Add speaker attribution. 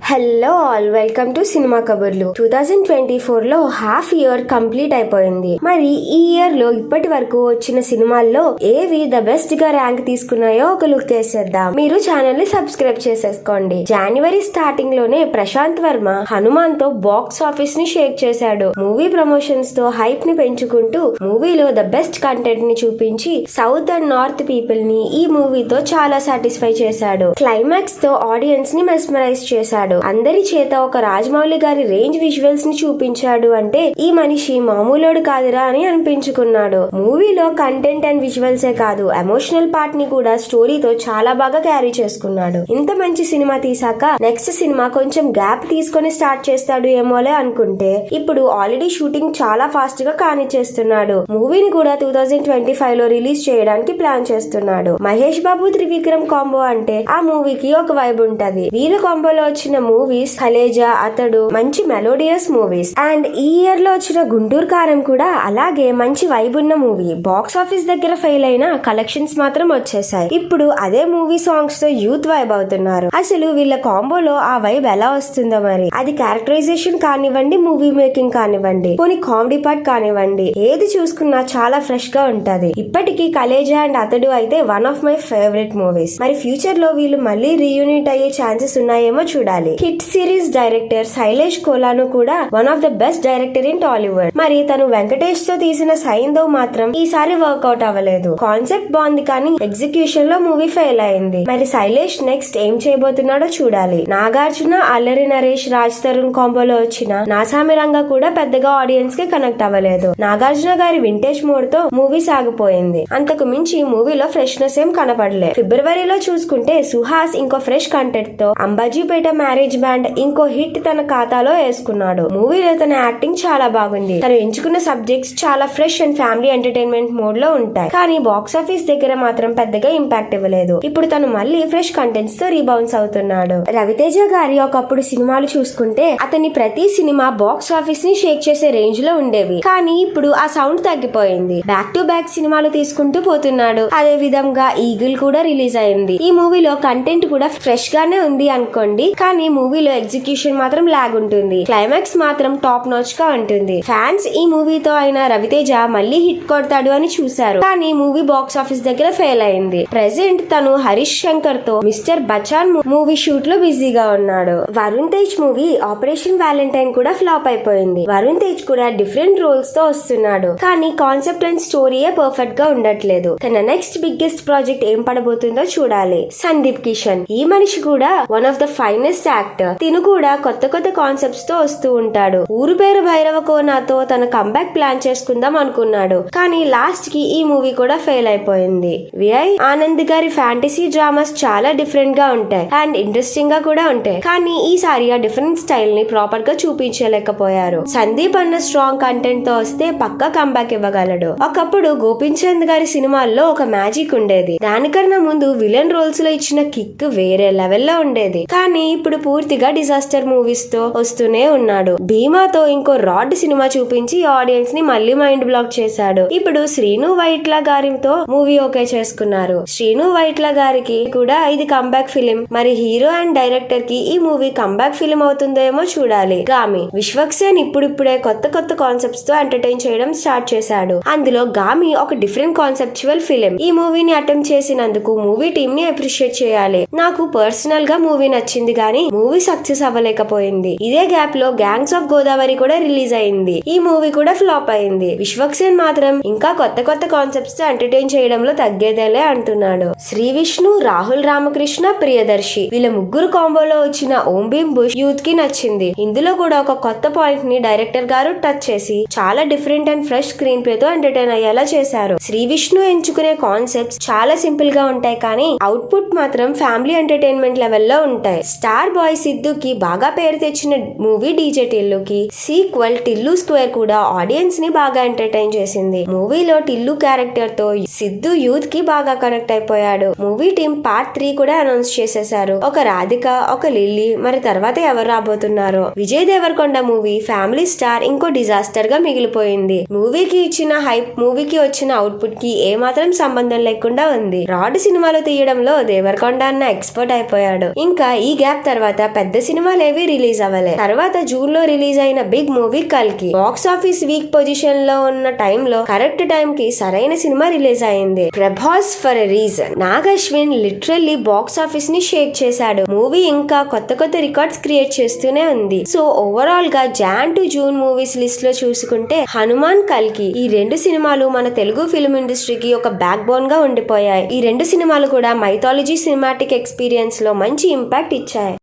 Speaker 1: Hello all, welcome to cinema కబుర్లు. 2024లో half year complete అయిపోయింది. మరి ఈ ఇయర్ లో ఇప్పటి వరకు వచ్చిన సినిమాల్లో ఏవి ద బెస్ట్ గా ర్యాంక్ తీసుకున్నాయో ఒక లుక్ వేసేద్దాం. మీరు ఛానల్ ని సబ్స్క్రైబ్ చేసేసుకోండి. జనవరి స్టార్టింగ్ లోనే ప్రశాంత్ వర్మ హనుమాన్ తో బాక్స్ ఆఫీస్ ని షేక్ చేశాడు. మూవీ ప్రమోషన్స్ తో హైప్ ని పెంచుకుంటూ మూవీలో ద బెస్ట్ కంటెంట్ ని చూపించి సౌత్ అండ్ నార్త్ పీపుల్ ని ఈ మూవీతో చాలా సాటిస్ఫై చేశాడు. క్లైమాక్స్ తో ఆడియన్స్ ని మెస్మరైజ్ చేశాడు. అందరి చేత ఒక రాజమౌళి గారి రేంజ్ విజువల్స్ ని చూపించాడు అంటే ఈ మనిషి మామూలోడు కాదురా అని అనిపించుకున్నాడు. మూవీలో కంటెంట్ అండ్ విజువల్సే కాదు, ఎమోషనల్ పార్ట్ ని కూడా స్టోరీతో చాలా బాగా క్యారీ చేసుకున్నాడు. ఇంత మంచి సినిమా తీసాక నెక్స్ట్ సినిమా కొంచెం గ్యాప్ తీసుకొని స్టార్ట్ చేస్తాడు ఏమోలే అనుకుంటే ఇప్పుడు ఆల్రెడీ షూటింగ్ చాలా ఫాస్ట్ గా కానిచ్చేస్తున్నాడు. మూవీని కూడా 2025 లో రిలీజ్ చేయడానికి ప్లాన్ చేస్తున్నాడు. మహేష్ బాబు త్రివిక్రమ్ కాంబో అంటే ఆ మూవీకి ఒక వైబ్ ఉంటది. వీళ్ళ కాంబోలో వచ్చిన మూవీస్ కలేజా, అతడు మంచి మెలోడియస్ మూవీస్. అండ్ ఈ ఇయర్ లో వచ్చిన గుంటూరు కారం కూడా అలాగే మంచి వైబ్ ఉన్న మూవీ. బాక్స్ ఆఫీస్ దగ్గర ఫెయిల్ అయిన కలెక్షన్స్ మాత్రం వచ్చేసాయి. ఇప్పుడు అదే మూవీ సాంగ్స్ తో యూత్ వైబ్ అవుతున్నారు. అసలు వీళ్ళ కాంబోలో ఆ వైబ్ ఎలా వస్తుందో మరి. అది క్యారెక్టరైజేషన్ కానివ్వండి, మూవీ మేకింగ్ కానివ్వండి, కొన్ని కామెడీ పార్ట్ కానివ్వండి, ఏది చూసుకున్నా చాలా ఫ్రెష్ గా ఉంటది. ఇప్పటికీ కలేజా అండ్ అతడు అయితే one of my favourite movies. మరి ఫ్యూచర్ లో వీళ్ళు మళ్ళీ రీయూనిట్ అయ్యే ఛాన్సెస్ ఉన్నాయేమో చూడాలి. హిట్ సిరీస్ డైరెక్టర్ శైలేష్ కోలాను కూడా one of the best director in Tollywood. మరి తను వెంకటేష్ తో తీసిన సైంధవ్ మాత్రం ఈసారి వర్కౌట్ అవ్వలేదు. కాన్సెప్ట్ బాగుంది కానీ ఎగ్జిక్యూషన్ లో మూవీ ఫెయిల్ అయింది. మరి శైలేష్ నెక్స్ట్ ఏం చేయబోతున్నాడో చూడాలి. నాగార్జున, అల్లరి నరేష్, రాజ్ తరుణ్ కాంబోలో వచ్చిన నాసామిరంగా కూడా పెద్దగా ఆడియన్స్ కి కనెక్ట్ అవ్వలేదు. నాగార్జున గారి వింటేజ్ మోడ్ తో మూవీ సాగిపోయింది. అంతకు మించి మూవీలో ఫ్రెష్నెస్ ఏం కనపడలే. ఫిబ్రవరిలో చూసుకుంటే సుహాస్ ఇంకో ఫ్రెష్ కంటెంట్ తో అంబాజీపేట మ్యారేజ్ బ్యాండ్ ఇంకో హిట్ తన ఖాతాలో వేసుకున్నాడు. మూవీలో తన యాక్టింగ్ చాలా బాగుంది. తను ఎంచుకున్న సబ్జెక్ట్స్ చాలా fresh and family entertainment mode లో ఉంటాయి. కానీ బాక్స్ ఆఫీస్ దగ్గర మాత్రం పెద్దగా ఇంపాక్ట్ ఇవ్వలేదు. ఇప్పుడు తను మళ్ళీ ఫ్రెష్ కంటెంట్స్ తో రీబౌన్స్ అవుతున్నాడు. రవితేజ గారి ఒకప్పుడు సినిమాలు చూసుకుంటే అతని ప్రతి సినిమా బాక్స్ ఆఫీస్ ని షేక్ చేసే రేంజ్ లో ఉండేవి. కానీ ఇప్పుడు ఆ సౌండ్ తగ్గిపోయింది. బ్యాక్ టు బ్యాక్ సినిమాలు తీసుకుంటూ పోతున్నాడు. అదే విధంగా ఈగిల్ కూడా రిలీజ్ అయింది. ఈ మూవీలో కంటెంట్ కూడా ఫ్రెష్ గానే ఉంది అనుకోండి, కానీ మూవీలో ఎగ్జిక్యూషన్ మాత్రం లాగ్ ఉంటుంది. క్లైమాక్స్ మాత్రం టాప్ నాచ్ గా ఉంటుంది. ఫ్యాన్స్ ఈ మూవీతో అయినా రవితేజ మళ్ళీ హిట్ కొడతాడు అని చూశారు. కానీ మూవీ బాక్స్ ఆఫీస్ దగ్గర ఫెయిల్ అయింది. ప్రెసెంట్ తను హరీష్ శంకర్ తో మిస్టర్ బచాన్ మూవీ షూట్ లో బిజీగా ఉన్నాడు. Varun Tej movie operation Valentine కూడా ఫ్లాప్ అయిపోయింది. వరుణ్ తేజ్ కూడా డిఫరెంట్ రోల్స్ తో వస్తున్నాడు. కానీ కాన్సెప్ట్ అండ్ స్టోరీయే పర్ఫెక్ట్ గా ఉండట్లేదు. తన నెక్స్ట్ బిగ్గెస్ట్ ప్రాజెక్ట్ ఏం పడబోతుందో చూడాలి. సందీప్ కిషన్ ఈ మనిషి కూడా one of the finest actor. తిను కూడా కొత్త కొత్త కాన్సెప్ట్స్ తో వస్తూ ఉంటాడు. ఊరు పేరు భైరవ కోనాతో తన కంబ్యాక్ ప్లాన్ చేసుకుందాం అనుకున్నాడు. కానీ లాస్ట్ కి ఈ మూవీ కూడా ఫెయిల్ అయిపోయింది. విఐ ఆనంద్ గారి ఫ్యాంటసీ డ్రామాస్ చాలా డిఫరెంట్ గా ఉంటాయి అండ్ ఇంట్రెస్టింగ్ గా కూడా ఉంటాయి. కానీ ఈసారి ఆ డిఫరెంట్ స్టైల్ ని ప్రాపర్ గా చూపించలేకపోయారు. సందీప్ అన్న స్ట్రాంగ్ కంటెంట్ తో వస్తే పక్కా కంబ్యాక్ ఇవ్వగలడు. ఒకప్పుడు గోపీచంద్ గారి సినిమాల్లో ఒక మ్యాజిక్ ఉండేది. దానికన్నా ముందు విలన్ రోల్స్ లో ఇచ్చిన కిక్ వేరే లెవెల్లో ఉండేది. కానీ ఇప్పుడు పూర్తిగా డిజాస్టర్ మూవీస్ తో వస్తూనే ఉన్నాడు. భీమాతో ఇంకో రాడ్ సినిమా చూపించి ఆడియన్స్ ని మళ్ళీ మైండ్ బ్లాక్ చేశాడు. ఇప్పుడు శ్రీను వైట్ల గారితో మూవీ ఓకే చేసుకున్నారు. శ్రీను వైట్ల గారికి కూడా ఇది కంబ్యాక్ ఫిలిం. మరి హీరో అండ్ డైరెక్టర్ కి ఈ మూవీ కంబ్యాక్ ఫిలిం అవుతుందేమో చూడాలి. గామి విశ్వక్సేన్ ఇప్పుడిప్పుడే కొత్త కొత్త కాన్సెప్ట్స్ తో ఎంటర్టైన్ చేయడం స్టార్ట్ చేశాడు. అందులో గామి ఒక డిఫరెంట్ కాన్సెప్చువల్ ఫిలిం. ఈ మూవీని అటెంప్ట్ చేసినందుకు మూవీ టీమ్ ని అప్రిషియేట్ చేయాలి. నాకు పర్సనల్ గా మూవీ నచ్చింది కానీ మూవీ సక్సెస్ అవ్వలేకపోయింది. ఇదే గ్యాప్ లో గ్యాంగ్స్ ఆఫ్ గోదావరి కూడా రిలీజ్ అయింది. ఈ మూవీ కూడా ఫ్లాప్ అయింది. విశ్వక్సేన్ మాత్రం ఇంకా కొత్త కొత్త కాన్సెప్ట్స్ తో ఎంటర్టైన్ చేయడంలో తగ్గేదేలే అంటున్నాడు. శ్రీ విష్ణు, రాహుల్ రామకృష్ణ, ప్రియదర్శి వీళ్ళ ముగ్గురు కాంబోలో వచ్చిన ఓం భీమ్ బుష్ యూత్ కి నచ్చింది. ఇందులో కూడా ఒక కొత్త పాయింట్ ని డైరెక్టర్ గారు టచ్ చేసి చాలా different and fresh screen play తో ఎంటర్టైన్ అయ్యేలా చేశారు. శ్రీ విష్ణు ఎంచుకునే కాన్సెప్ట్స్ చాలా సింపుల్ గా ఉంటాయి కానీ అవుట్పుట్ మాత్రం ఫ్యామిలీ ఎంటర్టైన్మెంట్ లెవెల్లో ఉంటాయి. స్టార్ బాయ్ సిద్ధుకి బాగా పేరు తెచ్చిన మూవీ డీజే టిల్లుకి సీక్వెల్ టిల్లు స్క్వేర్ కూడా ఆడియన్స్ ని బాగా ఎంటర్టైన్ చేసింది. మూవీలో టిల్లు క్యారెక్టర్ తో సిద్ధు యూత్ కి బాగా కనెక్ట్ అయిపోయాడు. మూవీ టీమ్ పార్ట్ 3 కూడా అనౌన్స్ చేసేశారు. ఒక రాధిక, ఒక లిల్లీ, మరి తర్వాత ఎవరు రాబోతున్నారో. Vijay Deverakonda movie family star ఇంకో డిజాస్టర్ గా మిగిలిపోయింది. మూవీకి ఇచ్చిన హైప్ మూవీకి వచ్చిన అవుట్పుట్ కి ఏమాత్రం సంబంధం లేకుండా ఉంది. రాడ్ సినిమాలు తీయడంలో దేవరకొండ అన్న ఎక్స్పర్ట్ అయిపోయాడు. ఇంకా ఈ గ్యాప్ తర్వాత తర్వాత పెద్ద సినిమాలు ఏవి రిలీజ్ అవ్వలే. తర్వాత జూన్ లో రిలీజ్ అయిన బిగ్ మూవీ కల్కి బాక్స్ ఆఫీస్ వీక్ పొజిషన్ లో ఉన్న టైంలో కరెక్ట్ టైం కి సరైన సినిమా రిలీజ్ అయింది. Prabhas for a reason. Nag Ashwin literally box office ని షేక్ చేశాడు. మూవీ ఇంకా కొత్త కొత్త రికార్డ్స్ క్రియేట్ చేస్తూనే ఉంది. సో ఓవరాల్ గా Jan to June movies list లో చూసుకుంటే హనుమాన్, కల్కి ఈ రెండు సినిమాలు మన తెలుగు ఫిల్మ్ ఇండస్ట్రీకి ఒక బ్యాక్ బోన్ గా ఉండిపోయాయి. ఈ రెండు సినిమాలు కూడా మైథాలజీ సినిమాటిక్ ఎక్స్పీరియన్స్ లో మంచి ఇంపాక్ట్ ఇచ్చాయి.